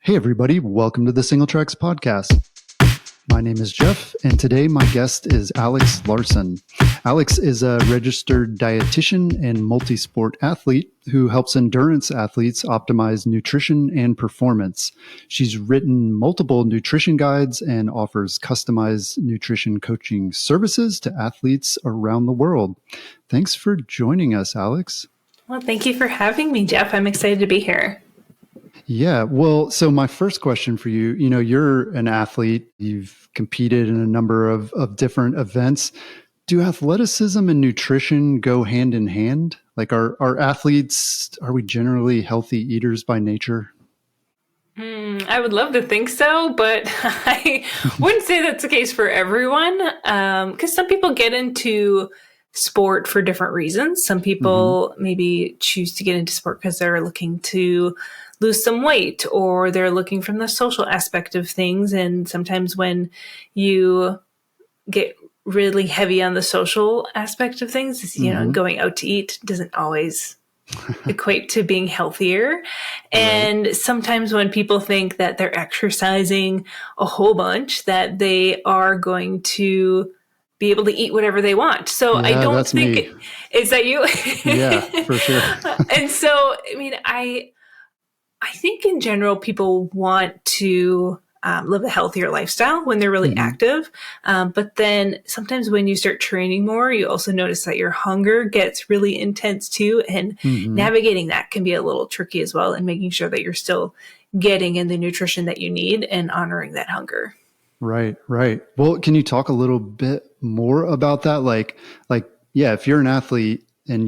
Hey everybody, welcome to the Single Tracks podcast. My name is Jeff, and today my guest is Alex Larson. Alex is a registered dietitian and multi-sport athlete who helps endurance athletes optimize nutrition and performance. She's written multiple nutrition guides and offers customized nutrition coaching services to athletes around the world. Thanks for joining us, Alex. Well, thank you for having me, Jeff. I'm excited to be here. Yeah, well, so my first question for you, you're an athlete, you've competed in a number of different events. Do athleticism and nutrition go hand in hand? Like are athletes, are we generally healthy eaters by nature? I would love to think so, but I wouldn't say that's the case for everyone. Because some people get into sport for different reasons. Some people maybe choose to get into sport because they're looking to lose some weight, or they're looking from the social aspect of things. And sometimes when you get really heavy on the social aspect of things, going out to eat doesn't always equate to being healthier. And sometimes when people think that they're exercising a whole bunch, that they are going to be able to eat whatever they want. So I don't think is that you? Yeah, for sure. And so, I think in general, people want to live a healthier lifestyle when they're really active. But then sometimes when you start training more, you also notice that your hunger gets really intense too. And navigating that can be a little tricky as well, and making sure that you're still getting in the nutrition that you need and honoring that hunger. Right. Well, can you talk a little bit more about that? Yeah, if you're an athlete, and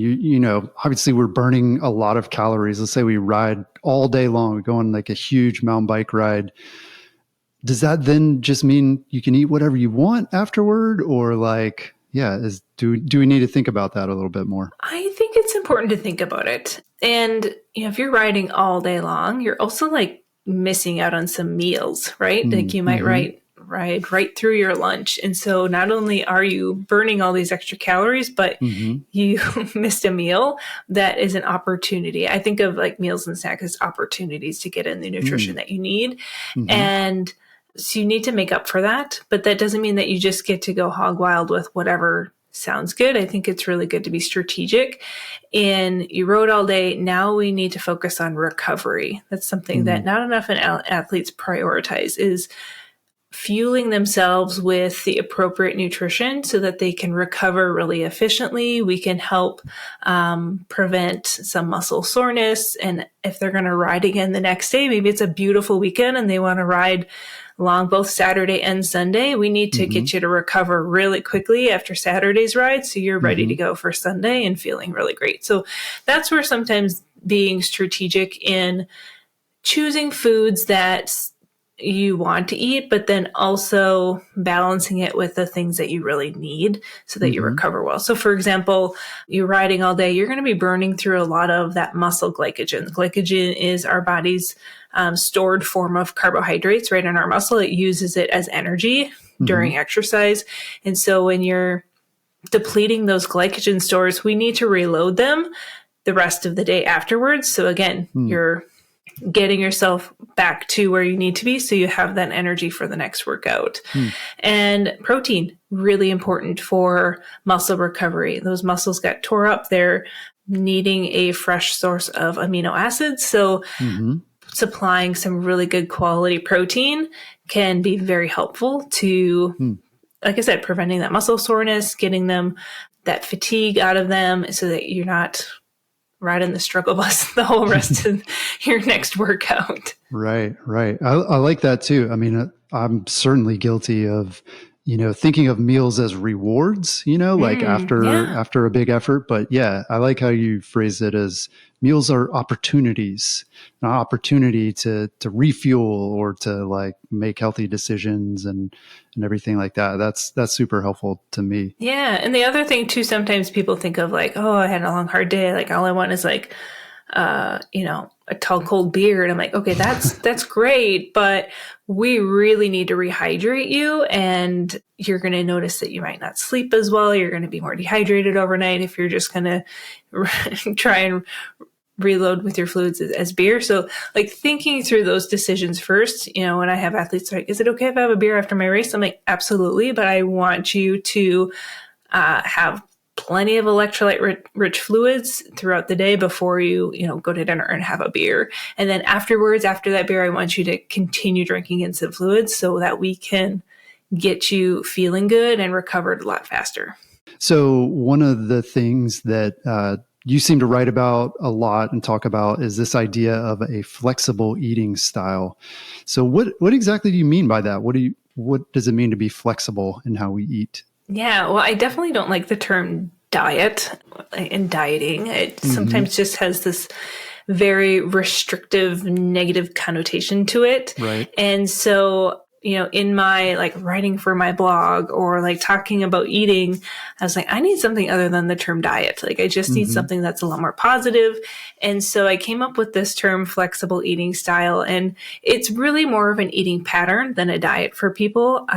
obviously we're burning a lot of calories. Let's say we ride all day long, we go on like a huge mountain bike ride. Does that then just mean you can eat whatever you want afterward? Or do we need to think about that a little bit more? I think it's important to think about it. And, if you're riding all day long, you're also missing out on some meals, right? You might ride right through your lunch. And so not only are you burning all these extra calories, but you missed a meal that is an opportunity. I think of meals and snacks as opportunities to get in the nutrition that you need. And so you need to make up for that. But that doesn't mean that you just get to go hog wild with whatever sounds good. I think it's really good to be strategic. And you rode all day. Now we need to focus on recovery. That's something that not enough athletes prioritize, is fueling themselves with the appropriate nutrition so that they can recover really efficiently. We can help prevent some muscle soreness. And if they're going to ride again the next day, maybe it's a beautiful weekend and they want to ride long both Saturday and Sunday, we need to get you to recover really quickly after Saturday's ride so you're ready to go for Sunday and feeling really great. So that's where sometimes being strategic in choosing foods that you want to eat, but then also balancing it with the things that you really need so that you recover well. So for example, you're riding all day, you're going to be burning through a lot of that muscle glycogen. Glycogen is our body's stored form of carbohydrates right in our muscle. It uses it as energy during exercise. And so when you're depleting those glycogen stores, we need to reload them the rest of the day afterwards. So again, you're getting yourself back to where you need to be so you have that energy for the next workout. And protein, really important for muscle recovery. Those muscles got tore up. They're needing a fresh source of amino acids. So supplying some really good quality protein can be very helpful to, like I said, preventing that muscle soreness, getting them that fatigue out of them so that you're not riding the struggle bus the whole rest of your next workout. Right. I like that too. I mean, I'm certainly guilty of, thinking of meals as rewards, after a big effort. But yeah, I like how you phrase it as meals are opportunities, an opportunity to refuel or to make healthy decisions and everything like that. That's super helpful to me. Yeah. And the other thing too, sometimes people think of I had a long, hard day. All I want is a tall, cold beer. And I'm like, okay, that's great, but we really need to rehydrate you. And you're going to notice that you might not sleep as well. You're going to be more dehydrated overnight if you're just going to try and reload with your fluids as beer. So like thinking through those decisions first, when I have athletes like, is it okay if I have a beer after my race? I'm like, absolutely. But I want you to have plenty of electrolyte rich fluids throughout the day before you go to dinner and have a beer. And then afterwards, after that beer, I want you to continue drinking instant fluids so that we can get you feeling good and recovered a lot faster. So one of the things that you seem to write about a lot and talk about is this idea of a flexible eating style. So what exactly do you mean by that? What does it mean to be flexible in how we eat? Yeah, well, I definitely don't like the term diet and dieting. It sometimes just has this very restrictive, negative connotation to it. Right. And so, in my like writing for my blog or like talking about eating, I was like, I need something other than the term diet. Like I just need something that's a lot more positive. And so I came up with this term flexible eating style. And it's really more of an eating pattern than a diet for people.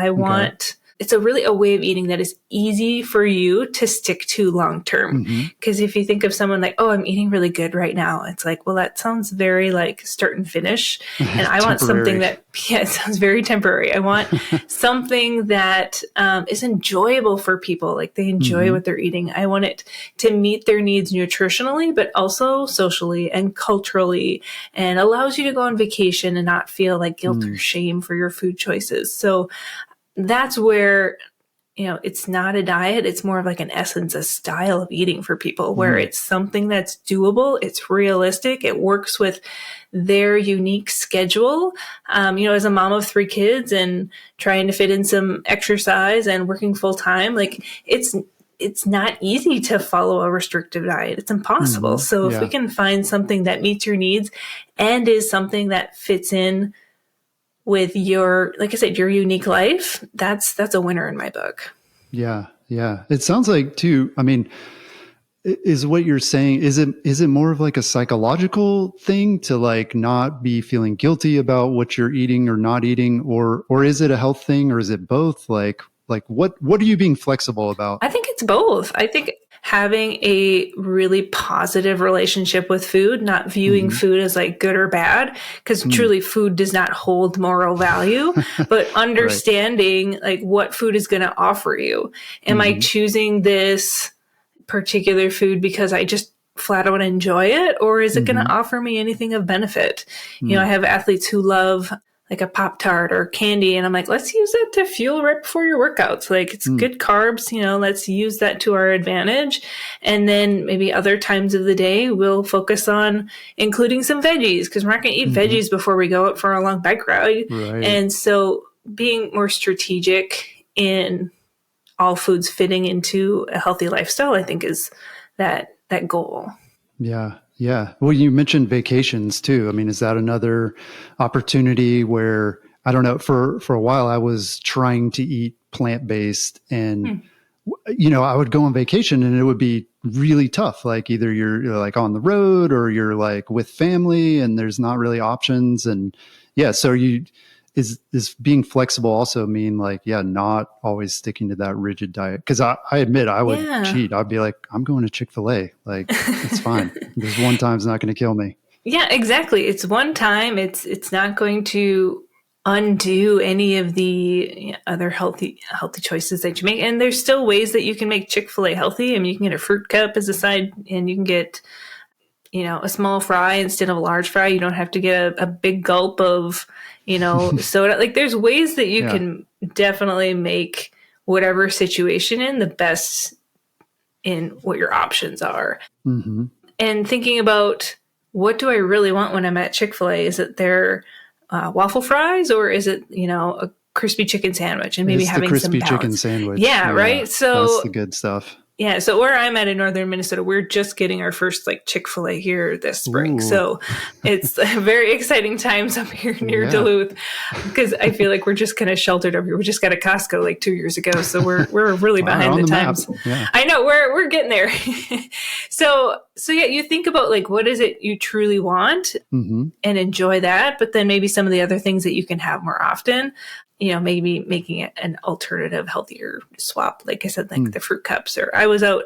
It's a way of eating that is easy for you to stick to long term. Because if you think of someone like, oh, I'm eating really good right now, it's like, well, that sounds very like start and finish. And I want something that, it sounds very temporary. I want something that is enjoyable for people. Like they enjoy what they're eating. I want it to meet their needs nutritionally, but also socially and culturally, and allows you to go on vacation and not feel like guilt or shame for your food choices. So that's where, it's not a diet. It's more of like an essence, a style of eating for people where it's something that's doable. It's realistic. It works with their unique schedule. As a mom of 3 kids and trying to fit in some exercise and working full time, like it's not easy to follow a restrictive diet. It's impossible. So if we can find something that meets your needs and is something that fits in with your, like I said, your unique life, that's a winner in my book. Yeah. Yeah. It sounds like too, I mean, is what you're saying, is it more of like a psychological thing to like not be feeling guilty about what you're eating or not eating, or is it a health thing, or is it both? Like what are you being flexible about? I think it's both. I think having a really positive relationship with food, not viewing food as like good or bad, because truly food does not hold moral value, but understanding like what food is going to offer you. Am I choosing this particular food because I just flat out enjoy it, or is it going to offer me anything of benefit? I have athletes who love like a Pop-Tart or candy. And I'm like, let's use that to fuel right before your workouts. Like it's good carbs, let's use that to our advantage. And then maybe other times of the day, we'll focus on including some veggies because we're not going to eat veggies before we go out for a long bike ride. Right. And so being more strategic in all foods fitting into a healthy lifestyle, I think is that goal. Yeah. Yeah. Well, you mentioned vacations too. I mean, is that another opportunity where, I don't know, for a while I was trying to eat plant-based and, I would go on vacation and it would be really tough. Like either you're like on the road or you're like with family and there's not really options. And yeah, so is being flexible also mean like, not always sticking to that rigid diet? Cause I admit I would cheat. I'd be like, I'm going to Chick-fil-A. Like it's fine. This one time's not going to kill me. Yeah, exactly. It's one time. It's not going to undo any of the other healthy choices that you make. And there's still ways that you can make Chick-fil-A healthy. I mean, you can get a fruit cup as a side and you can get, a small fry instead of a large fry. You don't have to get a big gulp of, soda. Like there's ways that you can definitely make whatever situation in the best in what your options are. And thinking about what do I really want when I'm at Chick-fil-A? Is it their waffle fries or is it, a crispy chicken sandwich and maybe having some balance? Crispy chicken sandwich. Yeah, right. So that's the good stuff. Yeah. So where I'm at in northern Minnesota, we're just getting our first like Chick-fil-A here this spring. Ooh. So it's very exciting times up here near Duluth because I feel like we're just kind of sheltered over here. We just got a Costco like 2 years ago. So we're really behind the times. Yeah. I know we're getting there. So yeah, you think about like, what is it you truly want and enjoy that, but then maybe some of the other things that you can have more often. maybe making it an alternative, healthier swap. Like I said, like the fruit cups. Or I was out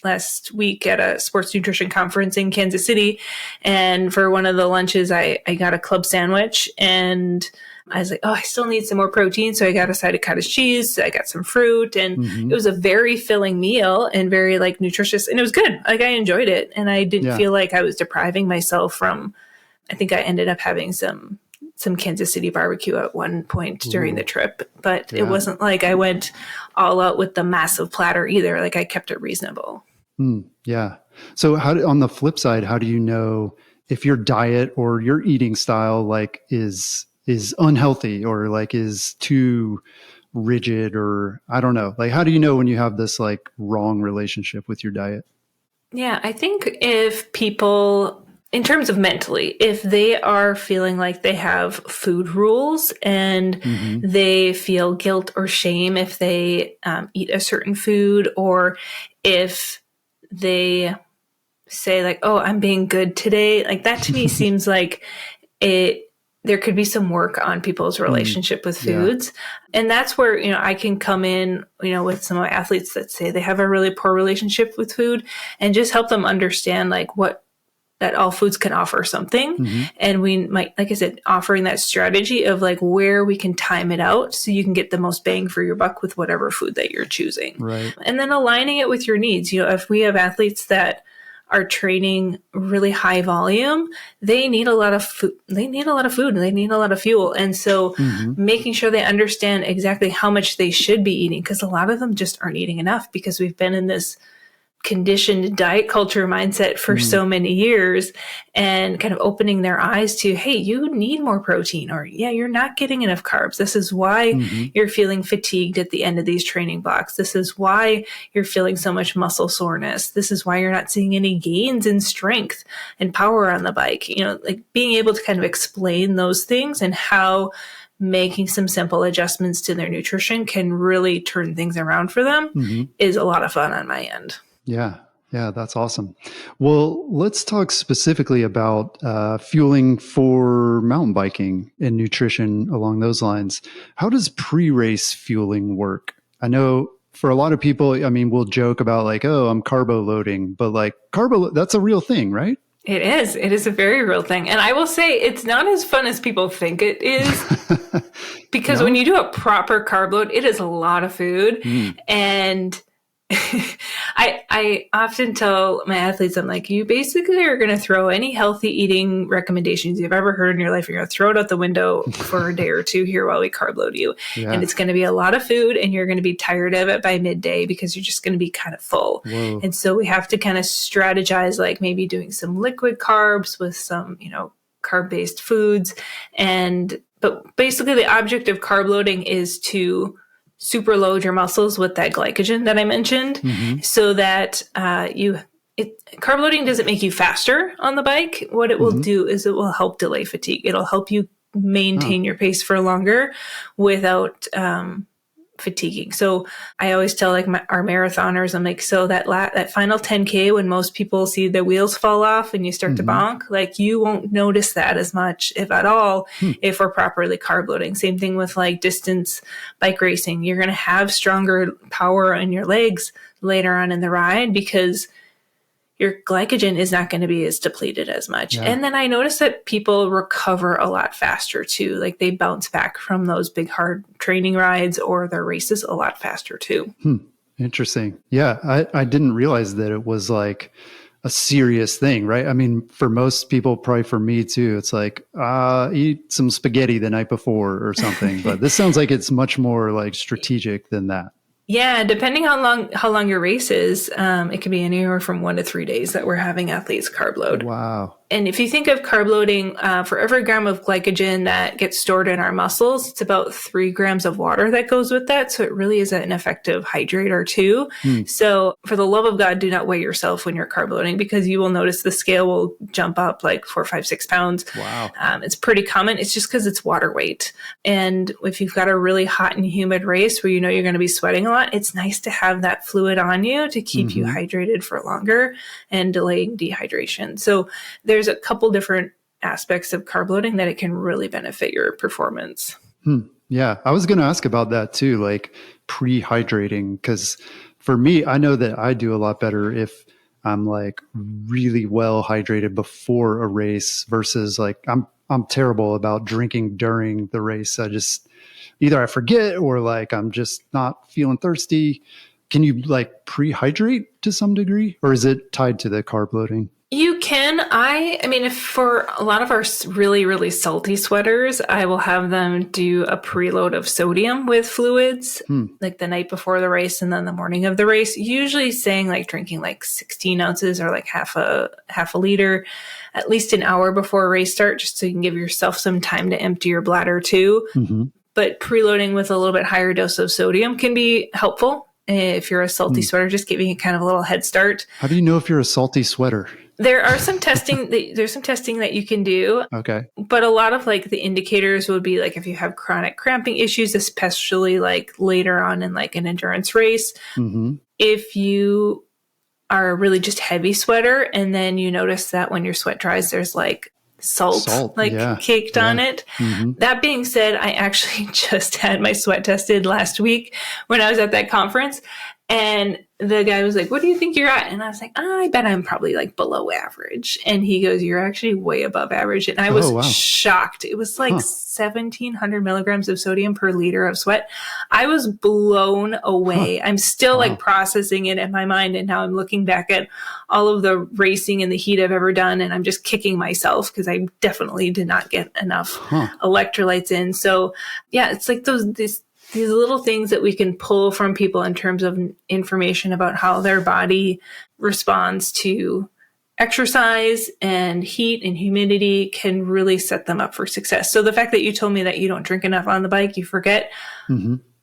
last week at a sports nutrition conference in Kansas City, and for one of the lunches, I got a club sandwich, and I was like, oh, I still need some more protein. So I got a side of cottage cheese. I got some fruit, and it was a very filling meal and very like nutritious, and it was good. Like I enjoyed it, and I didn't feel like I was depriving myself from. I think I ended up having some Kansas City barbecue at one point during the trip, but it wasn't like I went all out with the massive platter either. Like I kept it reasonable. Yeah. So on the flip side, how do you know if your diet or your eating style like is unhealthy or like is too rigid, or I don't know, like how do you know when you have this like wrong relationship with your diet? Yeah, I think if people, in terms of mentally, if they are feeling like they have food rules and they feel guilt or shame if they eat a certain food, or if they say like, oh, I'm being good today, like that to me seems like there could be some work on people's relationship with foods. And that's where, I can come in, with some of my athletes that say they have a really poor relationship with food, and just help them understand like that all foods can offer something. And we might, like I said, offering that strategy of like where we can time it out so you can get the most bang for your buck with whatever food that you're choosing. Right. And then aligning it with your needs. If we have athletes that are training really high volume, they need a lot of food. They need a lot of food and they need a lot of fuel. And so making sure they understand exactly how much they should be eating, because a lot of them just aren't eating enough because we've been in this conditioned diet culture mindset for so many years, and kind of opening their eyes to, hey, you need more protein, or you're not getting enough carbs. This is why you're feeling fatigued at the end of these training blocks. This is why you're feeling so much muscle soreness. This is why you're not seeing any gains in strength and power on the bike. Like being able to kind of explain those things and how making some simple adjustments to their nutrition can really turn things around for them is a lot of fun on my end. Yeah. Yeah, that's awesome. Well, let's talk specifically about fueling for mountain biking and nutrition along those lines. How does pre-race fueling work? I know for a lot of people, we'll joke about like, oh, I'm carbo loading, but like that's a real thing, right? It is. It is a very real thing. And I will say it's not as fun as people think it is, because when you do a proper carb load, it is a lot of food. And I often tell my athletes, I'm like, you basically are going to throw any healthy eating recommendations you've ever heard in your life. You're going to throw it out the window for a day or two here while we carb load you. Yeah. And it's going to be a lot of food, and you're going to be tired of it by midday because you're just going to be kind of full. Whoa. And so we have to kind of strategize, like maybe doing some liquid carbs with some, carb-based foods. But basically the object of carb loading is to super load your muscles with that glycogen that I mentioned, so that carb loading doesn't make you faster on the bike. What it will do is it will help delay fatigue. It'll help you maintain your pace for longer without fatiguing. So I always tell like our marathoners, I'm like, so that final 10K, when most people see the wheels fall off and you start to bonk, like you won't notice that as much, if at all, if we're properly carb loading. Same thing with like distance bike racing. You're going to have stronger power in your legs later on in the ride because your glycogen is not going to be as depleted as much. Yeah. And then I noticed that people recover a lot faster too. Like they bounce back from those big, hard training rides or their races a lot faster too. Interesting. Yeah. I didn't realize that it was like a serious thing, right? For most people, probably for me too, it's like, eat some spaghetti the night before or something. But this sounds like it's much more like strategic than that. Yeah, depending on how long your race is, it can be anywhere from 1 to 3 days that we're having athletes carb load. Wow. And if you think of carb loading, for every gram of glycogen that gets stored in our muscles, it's about 3 grams of water that goes with that. So it really is an effective hydrator too. So for the love of God, do not weigh yourself when you're carb loading, because you will notice the scale will jump up like 4, 5, 6 pounds. Wow. It's pretty common. It's just because it's water weight. And if you've got a really hot and humid race where you're going to be sweating a lot, it's nice to have that fluid on you to keep you hydrated for longer and delaying dehydration. So there's a couple different aspects of carb loading that it can really benefit your performance. Yeah, I was going to ask about that too, like pre-hydrating, because for me, I know that I do a lot better if I'm like really well hydrated before a race versus like I'm terrible about drinking during the race. I just either I forget or like I'm just not feeling thirsty. Can you like pre-hydrate to some degree, or is it tied to the carb loading? You can. I mean, if for a lot of our really, really salty sweaters, I will have them do a preload of sodium with fluids, like the night before the race and then the morning of the race. Usually saying like drinking like 16 ounces or like half a liter, at least an hour before a race start, just so you can give yourself some time to empty your bladder too. Mm-hmm. But preloading with a little bit higher dose of sodium can be helpful if you're a salty sweater, just giving it kind of a little head start. How do you know if you're a salty sweater? There are some testing. There's some testing that you can do. Okay. But a lot of like the indicators would be like if you have chronic cramping issues, especially like later on in like an endurance race. Mm-hmm. If you are a really just heavy sweater and then you notice that when your sweat dries, there's like salt caked on it. Mm-hmm. That being said, I actually just had my sweat tested last week when I was at that conference. And the guy was like, what do you think you're at? And I was like, I bet I'm probably like below average. And he goes, you're actually way above average. And I was shocked. It was like 1,700 milligrams of sodium per liter of sweat. I was blown away. I'm still like processing it in my mind. And now I'm looking back at all of the racing and the heat I've ever done. And I'm just kicking myself because I definitely did not get enough electrolytes in. So yeah, it's like these little things that we can pull from people in terms of information about how their body responds to exercise and heat and humidity can really set them up for success. So the fact that you told me that you don't drink enough on the bike, you forget,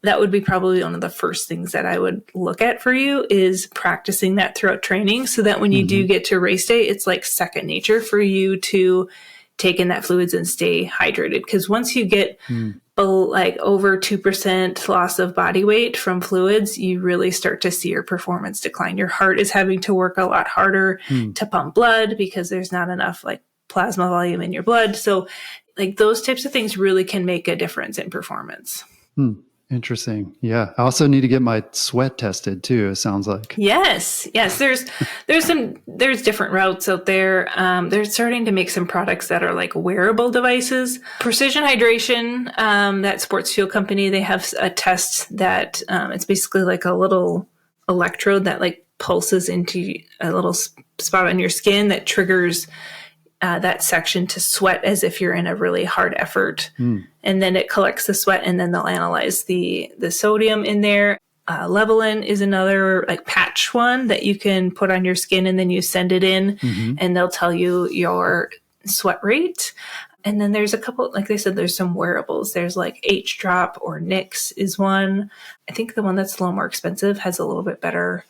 that would be probably one of the first things that I would look at for you is practicing that throughout training so that when you do get to race day, it's like second nature for you to take in that fluids and stay hydrated. Because once you get like over 2% loss of body weight from fluids, you really start to see your performance decline. Your heart is having to work a lot harder to pump blood because there's not enough like plasma volume in your blood. So like those types of things really can make a difference in performance. Interesting. Yeah. I also need to get my sweat tested too, it sounds like. Yes. There's different routes out there. They're starting to make some products that are like wearable devices. Precision Hydration, that sports fuel company, they have a test that it's basically like a little electrode that like pulses into a little spot on your skin that triggers that section to sweat as if you're in a really hard effort. And then it collects the sweat and then they'll analyze the sodium in there. Levelin is another like patch one that you can put on your skin and then you send it in and they'll tell you your sweat rate. And then there's a couple, like they said, there's some wearables. There's like H-Drop or Nix is one. I think the one that's a little more expensive has a little bit better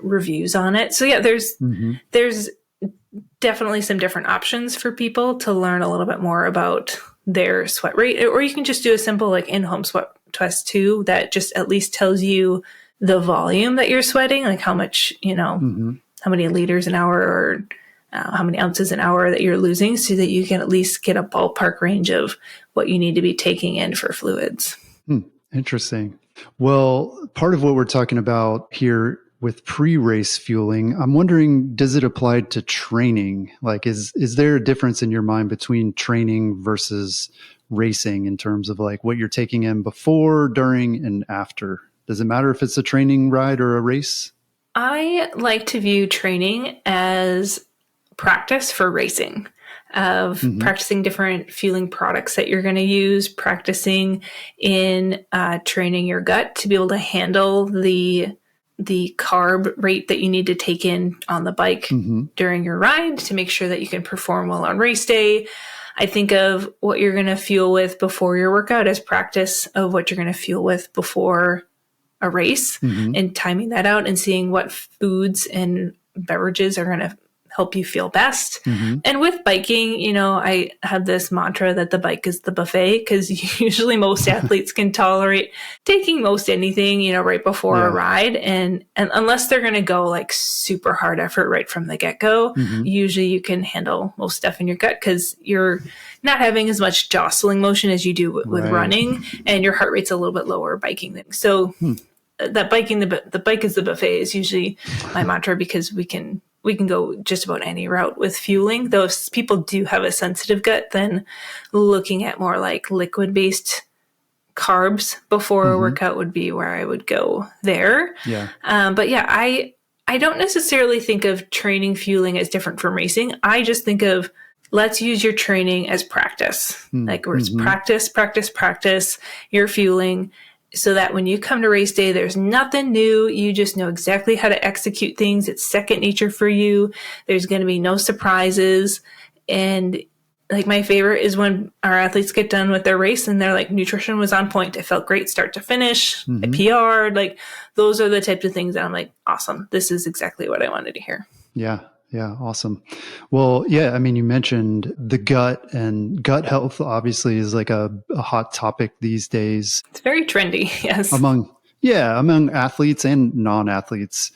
reviews on it. So yeah, there's definitely some different options for people to learn a little bit more about their sweat rate, or you can just do a simple like in-home sweat test too that just at least tells you the volume that you're sweating, like how much, how many liters an hour or how many ounces an hour that you're losing so that you can at least get a ballpark range of what you need to be taking in for fluids. Interesting. Well, part of what we're talking about here with pre-race fueling, I'm wondering, does it apply to training? Like, is there a difference in your mind between training versus racing in terms of like what you're taking in before, during, and after? Does it matter if it's a training ride or a race? I like to view training as practice for racing, of practicing different fueling products that you're going to use, practicing in training your gut to be able to handle the carb rate that you need to take in on the bike during your ride to make sure that you can perform well on race day. I think of what you're going to fuel with before your workout as practice of what you're going to fuel with before a race and timing that out and seeing what foods and beverages are going to help you feel best. Mm-hmm. And with biking, I have this mantra that the bike is the buffet, because usually most athletes can tolerate taking most anything, right before a ride. And unless they're going to go like super hard effort right from the get-go, usually you can handle most stuff in your gut because you're not having as much jostling motion as you do with running, and your heart rate's a little bit lower biking. So that biking, the bike is the buffet is usually my mantra, because we can go just about any route with fueling. Though if people do have a sensitive gut, then looking at more like liquid-based carbs before a workout would be where I would go there. Yeah. But yeah, I don't necessarily think of training fueling as different from racing. I just think of, let's use your training as practice. Like where it's practice, you're fueling, so that when you come to race day, there's nothing new. You just know exactly how to execute things. It's second nature for you. There's going to be no surprises. And like my favorite is when our athletes get done with their race and they're like, nutrition was on point. It felt great start to finish. I PR'd. Like those are the types of things that I'm like, awesome. This is exactly what I wanted to hear. Yeah. Yeah. Awesome. Well, yeah. I mean, you mentioned the gut, and gut health obviously is like a hot topic these days. It's very trendy. Yes. Among athletes and non-athletes.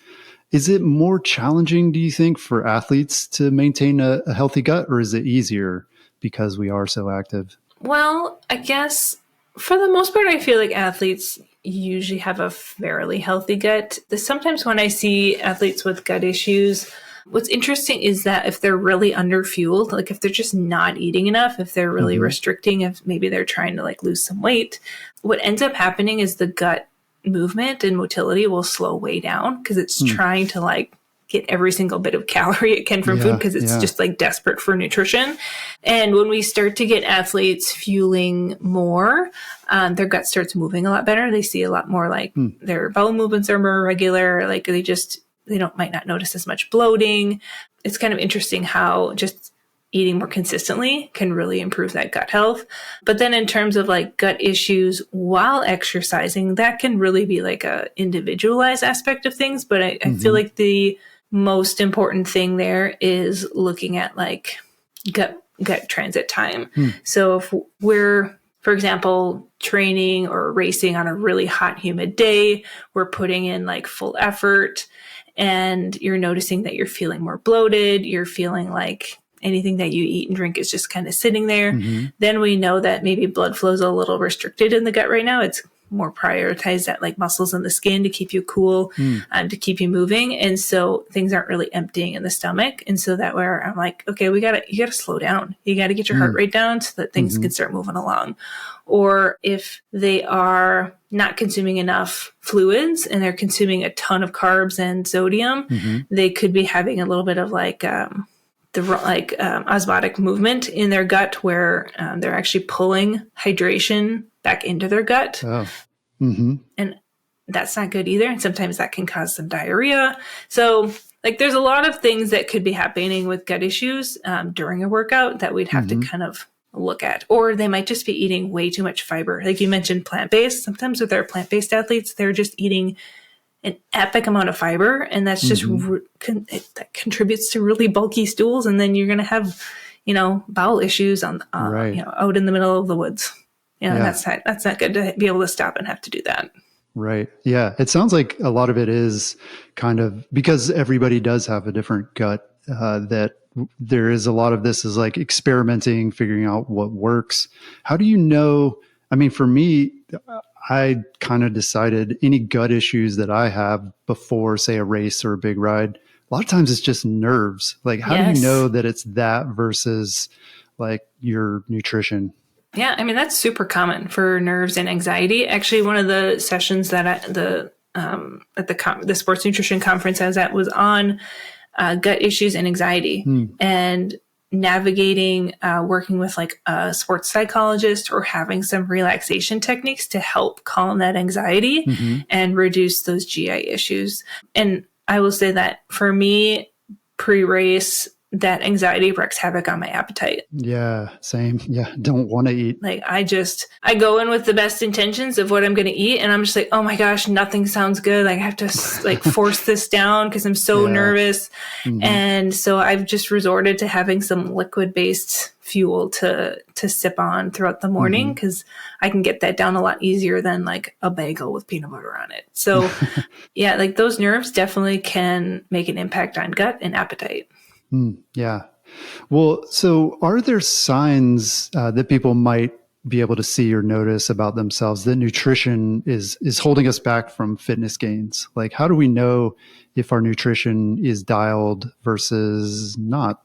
Is it more challenging, do you think, for athletes to maintain a healthy gut, or is it easier because we are so active? Well, I guess for the most part, I feel like athletes usually have a fairly healthy gut. Sometimes when I see athletes with gut issues, what's interesting is that if they're really underfueled, like if they're just not eating enough, if they're really restricting, if maybe they're trying to like lose some weight, what ends up happening is the gut movement and motility will slow way down, because it's trying to like get every single bit of calorie it can from food, because it's just like desperate for nutrition. And when we start to get athletes fueling more, their gut starts moving a lot better. They see a lot more like their bowel movements are more regular. Like they might not notice as much bloating. It's kind of interesting how just eating more consistently can really improve that gut health. But then in terms of like gut issues while exercising, that can really be like a individualized aspect of things. But I feel like the most important thing there is looking at like gut transit time. So if we're, for example, training or racing on a really hot, humid day, we're putting in like full effort, and you're noticing that you're feeling more bloated, you're feeling like anything that you eat and drink is just kind of sitting there, then we know that maybe blood flow is a little restricted in the gut right now. It's more prioritized at like muscles in the skin to keep you cool, to keep you moving. And so things aren't really emptying in the stomach. And so that where I'm like, okay, you gotta slow down. You gotta get your heart rate down so that things can start moving along. Or if they are not consuming enough fluids and they're consuming a ton of carbs and sodium, they could be having a little bit of like, osmotic movement in their gut, where they're actually pulling hydration back into their gut. And that's not good either. And sometimes that can cause some diarrhea. So like there's a lot of things that could be happening with gut issues during a workout that we'd have to kind of look at. Or they might just be eating way too much fiber. Like you mentioned, plant-based. Sometimes with our plant-based athletes, they're just eating an epic amount of fiber, and that's just that contributes to really bulky stools, and then you're going to have, bowel issues on out in the middle of the woods. That's not good to be able to stop and have to do that. Right. Yeah. It sounds like a lot of it is kind of because everybody does have a different gut, that there is a lot of this is like experimenting, figuring out what works. How do you know? I mean, for me, I kind of decided any gut issues that I have before, say, a race or a big ride, a lot of times it's just nerves. Like, how do you know that it's that versus like your nutrition? Yeah, I mean, that's super common for nerves and anxiety. Actually, one of the sessions that at the sports nutrition conference I was at was on gut issues and anxiety, and navigating, working with like a sports psychologist or having some relaxation techniques to help calm that anxiety and reduce those GI issues. And I will say that for me, pre-race, that anxiety wreaks havoc on my appetite. Yeah, same. Yeah, don't want to eat. Like I go in with the best intentions of what I'm going to eat, and I'm just like, oh my gosh, nothing sounds good. Like I have to like force this down because I'm so nervous. And so I've just resorted to having some liquid-based fuel to sip on throughout the morning, because I can get that down a lot easier than like a bagel with peanut butter on it. So yeah, like those nerves definitely can make an impact on gut and appetite. Yeah. Well, so are there signs that people might be able to see or notice about themselves that nutrition is holding us back from fitness gains? Like, how do we know if our nutrition is dialed versus not?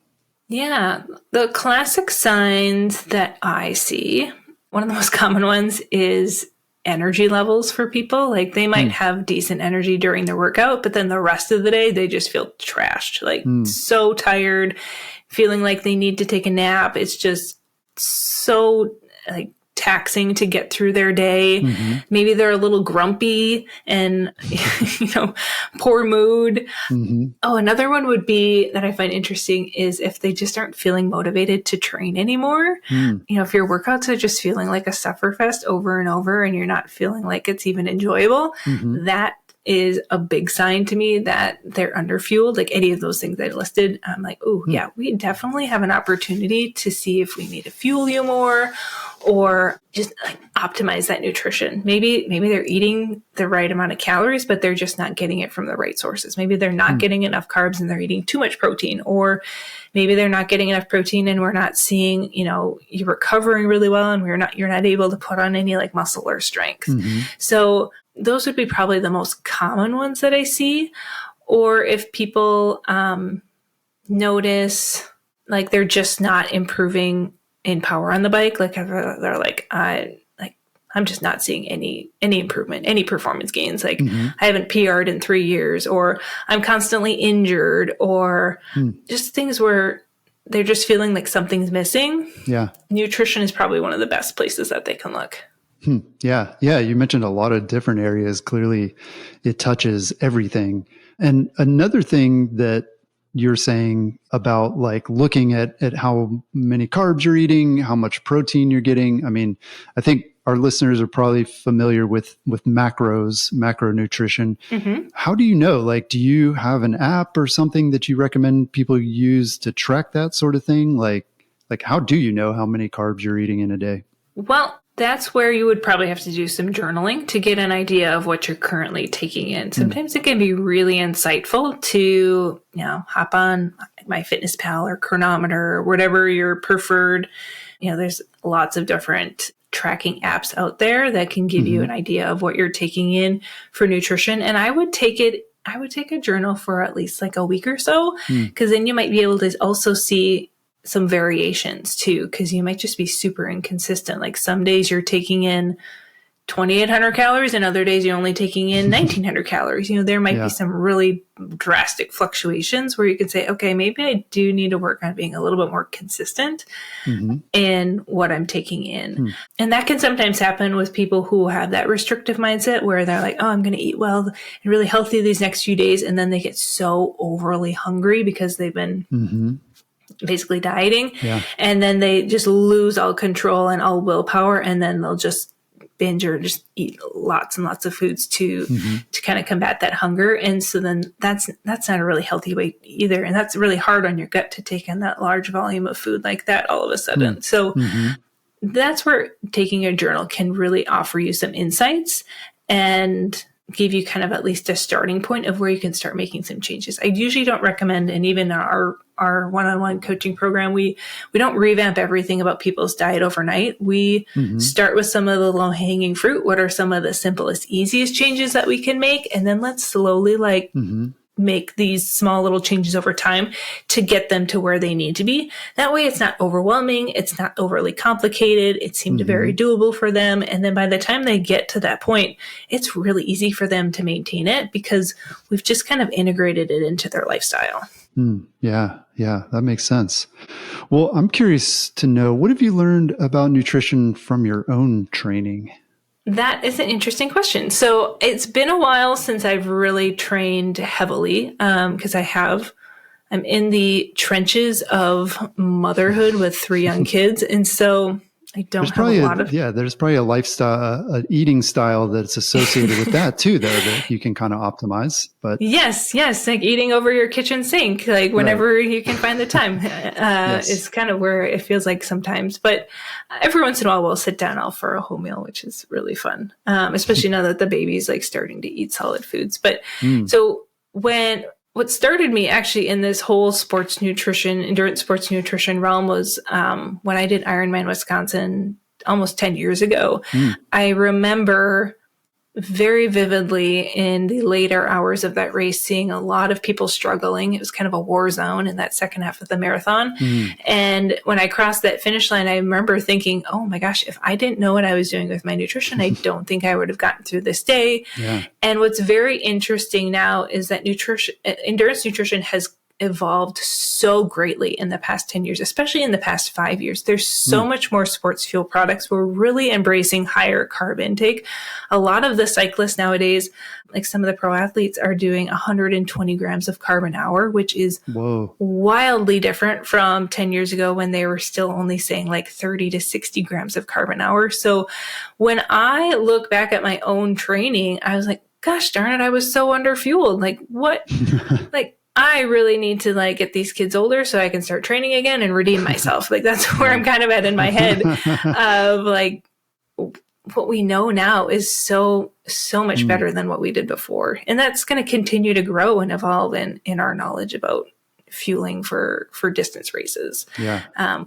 Yeah, the classic signs that I see, one of the most common ones is energy levels for people. Like they might have decent energy during their workout, but then the rest of the day, they just feel trashed, like so tired, feeling like they need to take a nap. It's just so like taxing to get through their day. Maybe they're a little grumpy and, poor mood. Oh, another one would be that I find interesting is if they just aren't feeling motivated to train anymore. If your workouts are just feeling like a sufferfest over and over and you're not feeling like it's even enjoyable, that is a big sign to me that they're underfueled. Like any of those things I listed, I'm like, oh yeah, we definitely have an opportunity to see if we need to fuel you more or just like optimize that nutrition. Maybe they're eating the right amount of calories, but they're just not getting it from the right sources. Maybe they're not getting enough carbs and they're eating too much protein, or maybe they're not getting enough protein and we're not seeing, you're recovering really well and you're not able to put on any like muscle or strength. So those would be probably the most common ones that I see. Or if people notice like they're just not improving in power on the bike, like they're like, I'm just not seeing any improvement, any performance gains. Like I haven't PR'd in 3 years, or I'm constantly injured, or just things where they're just feeling like something's missing. Yeah. Nutrition is probably one of the best places that they can look. Yeah. Yeah. You mentioned a lot of different areas. Clearly it touches everything. And another thing that you're saying about like looking at how many carbs you're eating, how much protein you're getting. I mean, I think our listeners are probably familiar with macronutrition. How do you know? Like, do you have an app or something that you recommend people use to track that sort of thing? Like how do you know how many carbs you're eating in a day? Well, that's where you would probably have to do some journaling to get an idea of what you're currently taking in. Sometimes it can be really insightful to, hop on MyFitnessPal or Chronometer or whatever your preferred. There's lots of different tracking apps out there that can give you an idea of what you're taking in for nutrition. And I would take a journal for at least like a week or so, because then you might be able to also see some variations too, because you might just be super inconsistent. Like some days you're taking in 2,800 calories and other days you're only taking in 1,900 calories. There might be some really drastic fluctuations where you can say, okay, maybe I do need to work on being a little bit more consistent in what I'm taking in. And that can sometimes happen with people who have that restrictive mindset where they're like, oh, I'm going to eat well and really healthy these next few days. And then they get so overly hungry because they've been basically dieting. And then they just lose all control and all willpower. And then they'll just binge or just eat lots and lots of foods to kind of combat that hunger. And so then that's not a really healthy way either. And that's really hard on your gut to take in that large volume of food like that all of a sudden. So that's where taking a journal can really offer you some insights and give you kind of at least a starting point of where you can start making some changes. I usually don't recommend, and even our one-on-one coaching program, we don't revamp everything about people's diet overnight. We start with some of the low-hanging fruit. What are some of the simplest, easiest changes that we can make? And then let's slowly make these small little changes over time to get them to where they need to be. That way it's not overwhelming. It's not overly complicated. It seemed very doable for them. And then by the time they get to that point, it's really easy for them to maintain it because we've just kind of integrated it into their lifestyle. Yeah, that makes sense. Well, I'm curious to know, what have you learned about nutrition from your own training? That is an interesting question. So it's been a while since I've really trained heavily, because I have I'm in the trenches of motherhood with 3 young kids. And so I don't have a lot of... there's probably a lifestyle, an eating style that's associated with that too, though, that you can kind of optimize. But Yes. Like eating over your kitchen sink, like whenever you can find the time, is kind of where it feels like sometimes. But every once in a while we'll sit down for a home meal, which is really fun. Especially now that the baby's like starting to eat solid foods. But so what started me actually in this whole endurance sports nutrition realm was when I did Ironman Wisconsin almost 10 years ago. I remember very vividly in the later hours of that race, seeing a lot of people struggling. It was kind of a war zone in that second half of the marathon. And when I crossed that finish line, I remember thinking, oh my gosh, if I didn't know what I was doing with my nutrition, I don't think I would have gotten through this day. And what's very interesting now is that endurance nutrition has evolved so greatly in the past 10 years, especially in the past 5 years. There's so much more sports fuel products. We're really embracing higher carb intake. A lot of the cyclists nowadays, like some of the pro athletes, are doing 120 grams of carb an hour, which is wildly different from 10 years ago when they were still only saying like 30 to 60 grams of carb an hour. So when I look back at my own training, I was like, gosh darn it, I was so underfueled. Like what? I really need to like get these kids older so I can start training again and redeem myself. Like that's where I'm kind of at in my head of like what we know now is so much better than what we did before. And that's going to continue to grow and evolve in our knowledge about fueling for distance races.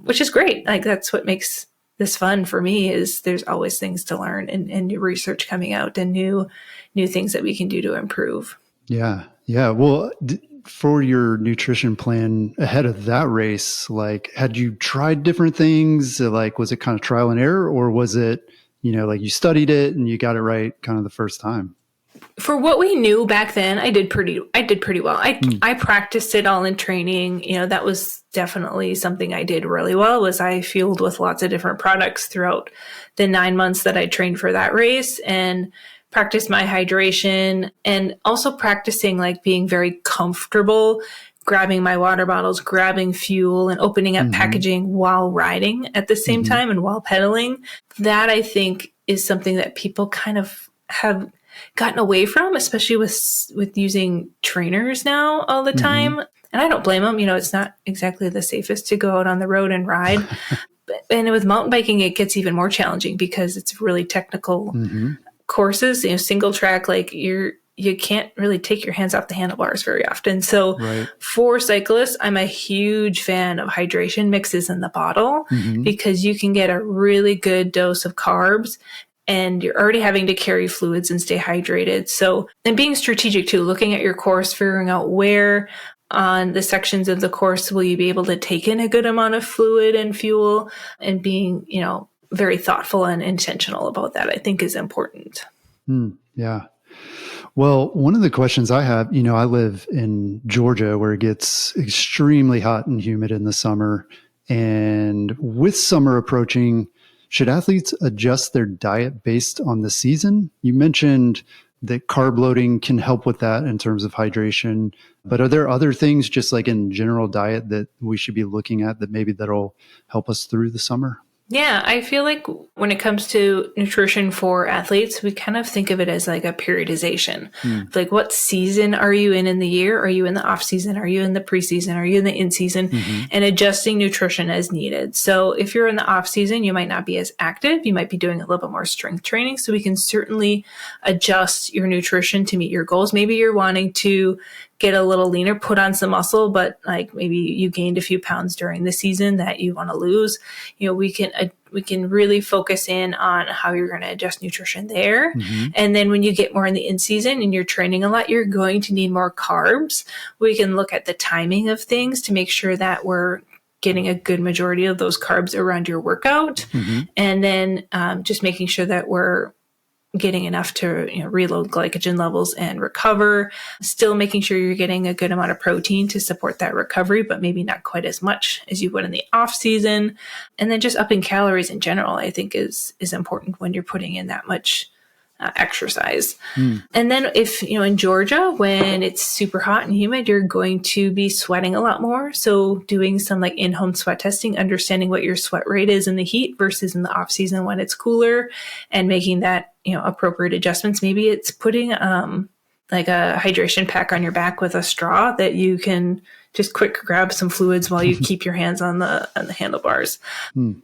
Which is great. Like that's what makes this fun for me is there's always things to learn and new research coming out and new things that we can do to improve. Well, for your nutrition plan ahead of that race, like, had you tried different things? Like, was it kind of trial and error, or was it, like you studied it and you got it right kind of the first time? For what we knew back then, I did pretty well. I practiced it all in training. That was definitely something I did really well, was I fueled with lots of different products throughout the 9 months that I trained for that race, and practice my hydration, and also practicing like being very comfortable grabbing my water bottles, grabbing fuel, and opening up packaging while riding at the same time and while pedaling. That I think is something that people kind of have gotten away from, especially with using trainers now all the time. And I don't blame them. It's not exactly the safest to go out on the road and ride. And with mountain biking, it gets even more challenging because it's really technical courses, single track, like you can't really take your hands off the handlebars very often. So for cyclists, I'm a huge fan of hydration mixes in the bottle because you can get a really good dose of carbs and you're already having to carry fluids and stay hydrated. So, and being strategic too, looking at your course, figuring out where on the sections of the course will you be able to take in a good amount of fluid and fuel, and being, very thoughtful and intentional about that, I think is important. Well, one of the questions I have, I live in Georgia where it gets extremely hot and humid in the summer. And with summer approaching, should athletes adjust their diet based on the season? You mentioned that carb loading can help with that in terms of hydration, but are there other things just like in general diet that we should be looking at that maybe that'll help us through the summer? Yeah, I feel like when it comes to nutrition for athletes, we kind of think of it as like a periodization. Like, what season are you in the year? Are you in the off season? Are you in the preseason? Are you in the in season? And adjusting nutrition as needed. So if you're in the off season, you might not be as active. You might be doing a little bit more strength training. So we can certainly adjust your nutrition to meet your goals. Maybe you're wanting to get a little leaner, put on some muscle, but like maybe you gained a few pounds during the season that you want to lose. We can really focus in on how you're going to adjust nutrition there. And then when you get more in the in season and you're training a lot, you're going to need more carbs. We can look at the timing of things to make sure that we're getting a good majority of those carbs around your workout. And then just making sure that we're getting enough to reload glycogen levels and recover, still making sure you're getting a good amount of protein to support that recovery, but maybe not quite as much as you would in the off season. And then just upping calories in general, I think is important when you're putting in that much exercise. And then if, in Georgia, when it's super hot and humid, you're going to be sweating a lot more. So doing some like in-home sweat testing, understanding what your sweat rate is in the heat versus in the off season when it's cooler, and making that, appropriate adjustments. Maybe it's putting, like a hydration pack on your back with a straw that you can just quick grab some fluids while you keep your hands on the handlebars.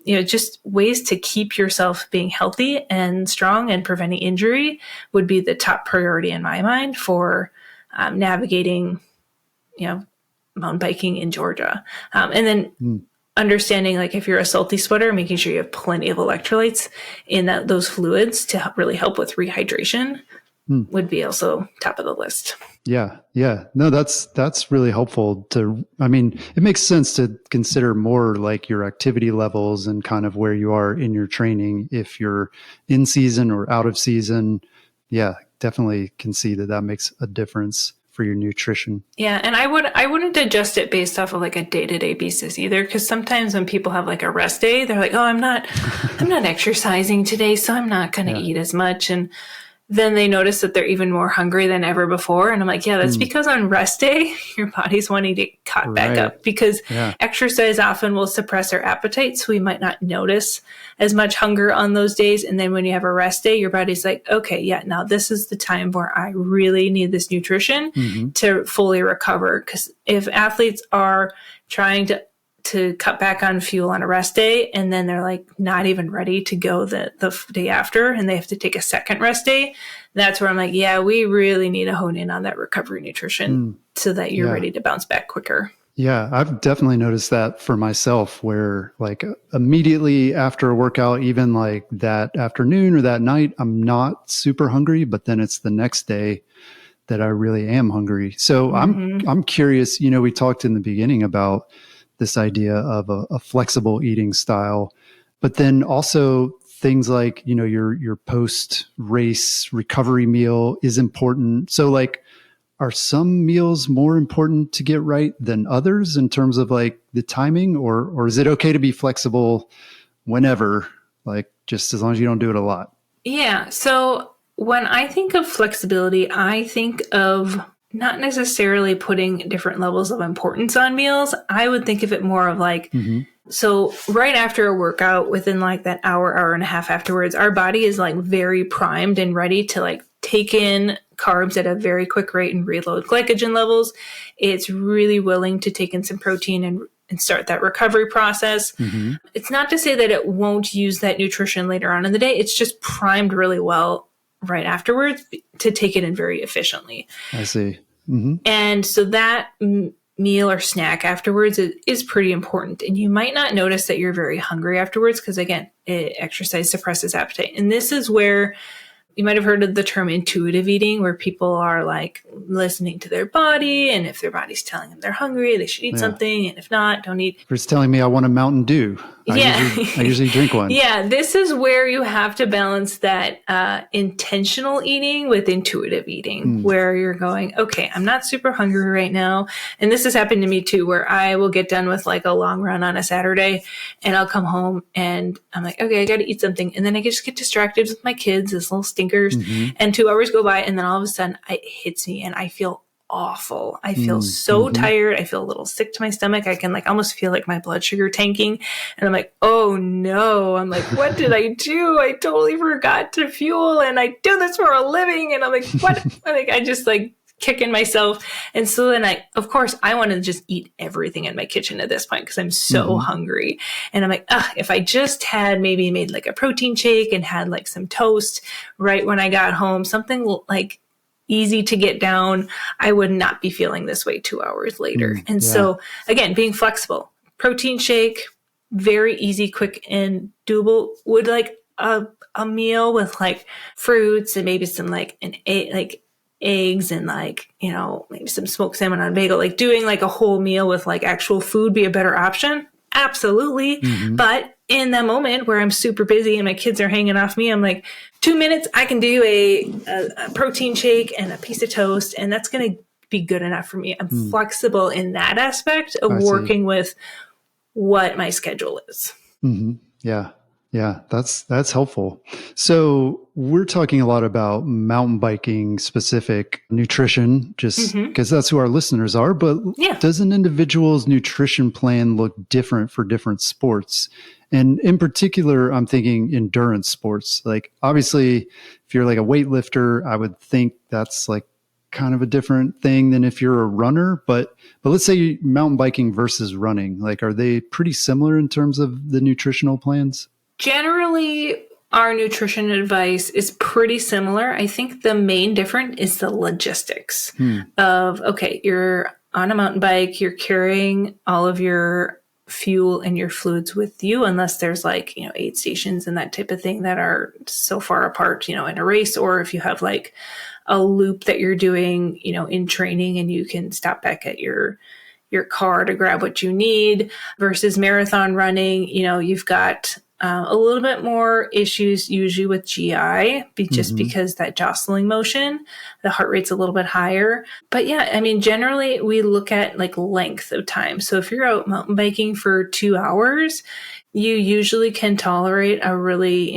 Just ways to keep yourself being healthy and strong and preventing injury would be the top priority in my mind for navigating, mountain biking in Georgia. And then understanding, like, if you're a salty sweater, making sure you have plenty of electrolytes in those fluids to really help with rehydration would be also top of the list. Yeah. Yeah. No, that's really helpful it makes sense to consider more like your activity levels and kind of where you are in your training. If you're in season or out of season, yeah, definitely can see that makes a difference for your nutrition. Yeah. And I wouldn't adjust it based off of like a day-to-day basis either. Cause sometimes when people have like a rest day, they're like, oh, I'm not exercising today, so I'm not going to eat as much. And then they notice that they're even more hungry than ever before. And I'm like, yeah, that's because on rest day, your body's wanting to cut back up, because exercise often will suppress our appetite. So we might not notice as much hunger on those days. And then when you have a rest day, your body's like, okay, yeah, now this is the time where I really need this nutrition to fully recover. Because if athletes are trying to cut back on fuel on a rest day, and then they're like not even ready to go the day after, and they have to take a second rest day, that's where I'm like, yeah, we really need to hone in on that recovery nutrition so that you're ready to bounce back quicker. Yeah, I've definitely noticed that for myself, where like immediately after a workout, even like that afternoon or that night, I'm not super hungry, but then it's the next day that I really am hungry. So I'm curious, we talked in the beginning about this idea of a flexible eating style, but then also things like, your post-race recovery meal is important. So like, are some meals more important to get right than others in terms of like the timing, or is it okay to be flexible whenever, like just as long as you don't do it a lot? Yeah. So when I think of flexibility, I think of not necessarily putting different levels of importance on meals. I would think of it more of like, so right after a workout, within like that hour and a half afterwards, our body is like very primed and ready to like take in carbs at a very quick rate and reload glycogen levels. It's really willing to take in some protein and start that recovery process. It's not to say that it won't use that nutrition later on in the day. It's just primed really well right afterwards to take it in very efficiently. I see. And so that meal or snack afterwards is pretty important. And you might not notice that you're very hungry afterwards, because again, exercise suppresses appetite. And this is where you might have heard of the term intuitive eating, where people are like listening to their body, and if their body's telling them they're hungry, they should eat something, and if not, don't eat. If it's telling me I want a Mountain Dew, I usually drink one. Yeah, this is where you have to balance that intentional eating with intuitive eating, where you're going, okay, I'm not super hungry right now. And this has happened to me too, where I will get done with like a long run on a Saturday, and I'll come home and I'm like, okay, I got to eat something. And then I just get distracted with my kids, as little stinkers, and 2 hours go by, and then all of a sudden it hits me and I feel awful. I feel so tired. I feel a little sick to my stomach. I can like almost feel like my blood sugar tanking. And I'm like, oh no. I'm like, what did I do? I totally forgot to fuel, and I do this for a living. And I'm like, what? I just like kicking myself. And so then I want to just eat everything in my kitchen at this point, because I'm so hungry. And I'm like, if I just had maybe made like a protein shake and had like some toast right when I got home, something like easy to get down, I would not be feeling this way 2 hours later. So again, being flexible, protein shake, very easy, quick and doable. Would like a meal with like fruits and maybe some like eggs and like, maybe some smoked salmon on a bagel, like doing like a whole meal with like actual food be a better option? Absolutely. But in that moment where I'm super busy and my kids are hanging off me, I'm like, 2 minutes, I can do a protein shake and a piece of toast, and that's going to be good enough for me. I'm flexible in that aspect of working with what my schedule is. Yeah. Yeah, that's helpful. So we're talking a lot about mountain biking specific nutrition, just because that's who our listeners are. But Yeah. does an individual's nutrition plan look different for different sports? And in particular, I'm thinking endurance sports. Like obviously, if you're like a weightlifter, I would think that's like kind of a different thing than if you're a runner. But let's say mountain biking versus running, like are they pretty similar in terms of the nutritional plans? Generally, our nutrition advice is pretty similar. I think the main difference is the logistics of, okay, you're on a mountain bike, you're carrying all of your fuel and your fluids with you, unless there's like, aid stations and that type of thing that are so far apart, in a race, or if you have like a loop that you're doing, in training and you can stop back at your car to grab what you need versus marathon running, you've got a little bit more issues usually with GI, just because that jostling motion, the heart rate's a little bit higher. But yeah, I mean, generally we look at like length of time. So if you're out mountain biking for 2 hours, you usually can tolerate a really,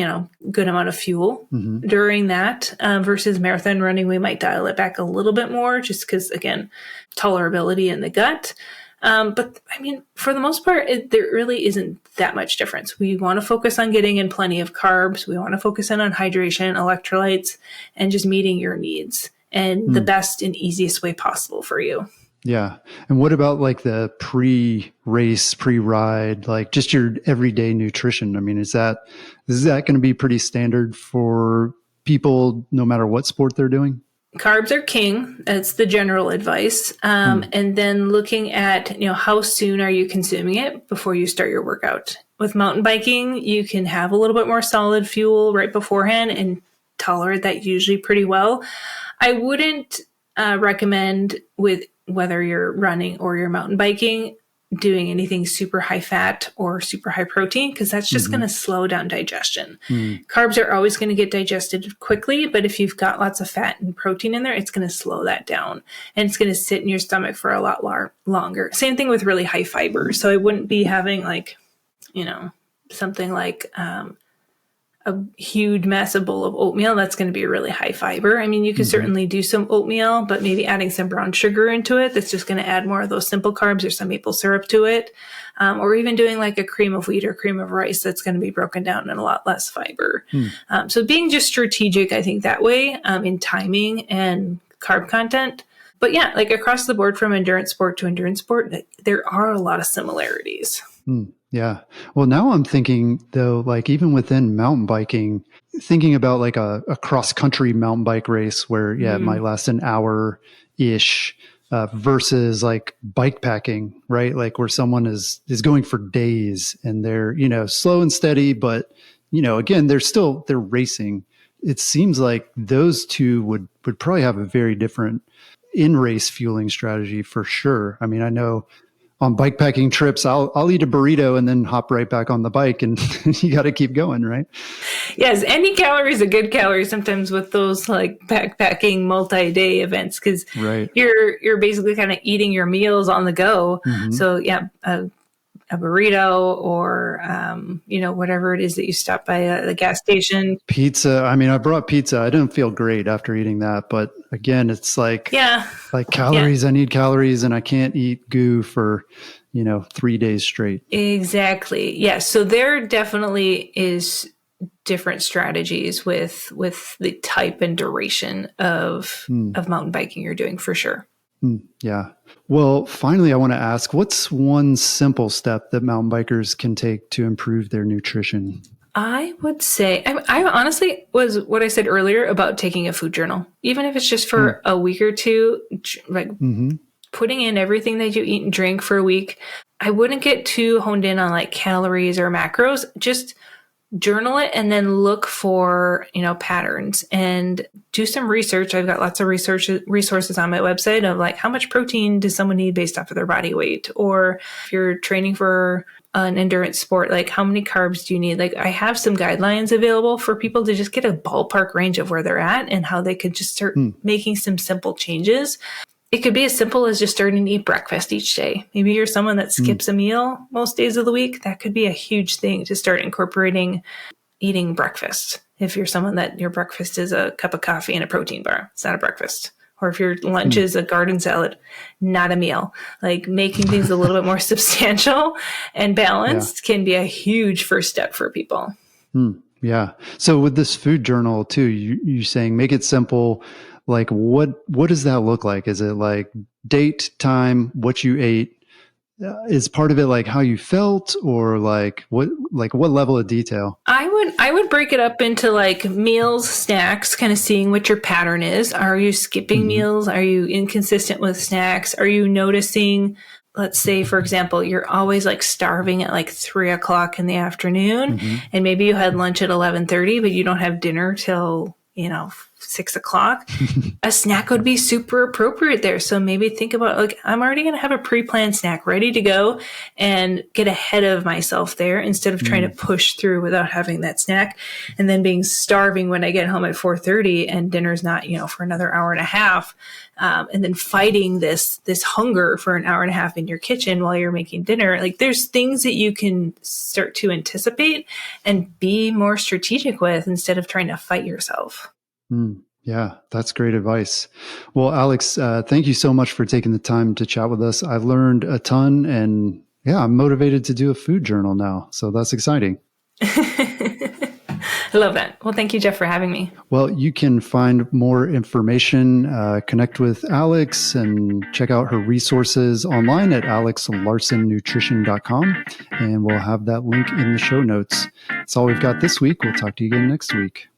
good amount of fuel during that versus marathon running. We might dial it back a little bit more just because, again, tolerability in the gut. But I mean, for the most part, there really isn't that much difference. We want to focus on getting in plenty of carbs. We want to focus in on hydration, electrolytes, and just meeting your needs and the best and easiest way possible for you. Yeah. And what about like the pre-race, pre-ride, like just your everyday nutrition? I mean, is that going to be pretty standard for people no matter what sport they're doing? Carbs are king. That's the general advice. And then looking at, how soon are you consuming it before you start your workout? With mountain biking, you can have a little bit more solid fuel right beforehand and tolerate that usually pretty well. I wouldn't recommend with whether you're running or you're mountain biking, doing anything super high fat or super high protein, because that's just going to slow down digestion. Carbs are always going to get digested quickly, but if you've got lots of fat and protein in there, it's going to slow that down and it's going to sit in your stomach for a lot longer. Same thing with really high fiber. So I wouldn't be having like, something like a huge massive bowl of oatmeal. That's going to be really high fiber. I mean, you can certainly do some oatmeal, but maybe adding some brown sugar into it, that's just going to add more of those simple carbs or some maple syrup to it. Or even doing like a cream of wheat or cream of rice, that's going to be broken down in a lot less fiber. So being just strategic, I think that way in timing and carb content. But yeah, like across the board from endurance sport to endurance sport, there are a lot of similarities. Yeah. Well, now I'm thinking though, like even within mountain biking, thinking about like a cross country mountain bike race where, it might last an hour ish versus like bike packing, right? Like where someone is going for days and they're, slow and steady, but again, they're racing. It seems like those two would probably have a very different in race fueling strategy for sure. I mean, I know on bike packing trips, I'll eat a burrito and then hop right back on the bike, and you got to keep going, right? Yes, any calorie is a good calorie sometimes with those like backpacking multi-day events, because you're basically kind of eating your meals on the go. So yeah, a burrito or whatever it is that you stop by the gas station. Pizza. I mean, I brought pizza. I didn't feel great after eating that, but again, it's like calories. I need calories, and I can't eat goo for 3 days straight. Exactly. Yeah. So there definitely is different strategies with the type and duration of mountain biking you're doing for sure. Yeah. Well, finally, I want to ask, what's one simple step that mountain bikers can take to improve their nutrition? I would say, I honestly was what I said earlier about taking a food journal, even if it's just for a week or two, like putting in everything that you eat and drink for a week. I wouldn't get too honed in on like calories or macros, just journal it and then look for, patterns and do some research. I've got lots of resources on my website of like, how much protein does someone need based off of their body weight? Or if you're training for an endurance sport, like how many carbs do you need? Like I have some guidelines available for people to just get a ballpark range of where they're at and how they could just start making some simple changes. It could be as simple as just starting to eat breakfast each day. Maybe you're someone that skips a meal most days of the week. That could be a huge thing to start incorporating eating breakfast. If you're someone that your breakfast is a cup of coffee and a protein bar, it's not a breakfast. Or if your lunch is a garden salad, not a meal. Like making things a little bit more substantial and balanced can be a huge first step for people. Yeah. So with this food journal too, you saying make it simple. Like what does that look like? Is it like date, time, what you ate? Is part of it like how you felt, or like what level of detail? I would break it up into like meals, snacks, kind of seeing what your pattern is. Are you skipping meals? Are you inconsistent with snacks? Are you noticing, let's say, for example, you're always like starving at like 3:00 in the afternoon, and maybe you had lunch at 11:30, but you don't have dinner till, 6:00. A snack would be super appropriate there. So maybe think about, like, I'm already going to have a pre-planned snack ready to go and get ahead of myself there instead of trying to push through without having that snack and then being starving when I get home at 4:30 and dinner's not, for another hour and a half. And then fighting this hunger for an hour and a half in your kitchen while you're making dinner. Like, there's things that you can start to anticipate and be more strategic with instead of trying to fight yourself. Yeah, that's great advice. Well, Alex, thank you so much for taking the time to chat with us. I've learned a ton, and I'm motivated to do a food journal now. So that's exciting. I love that. Well, thank you, Jeff, for having me. Well, you can find more information, connect with Alex, and check out her resources online at alexlarsonnutrition.com. And we'll have that link in the show notes. That's all we've got this week. We'll talk to you again next week.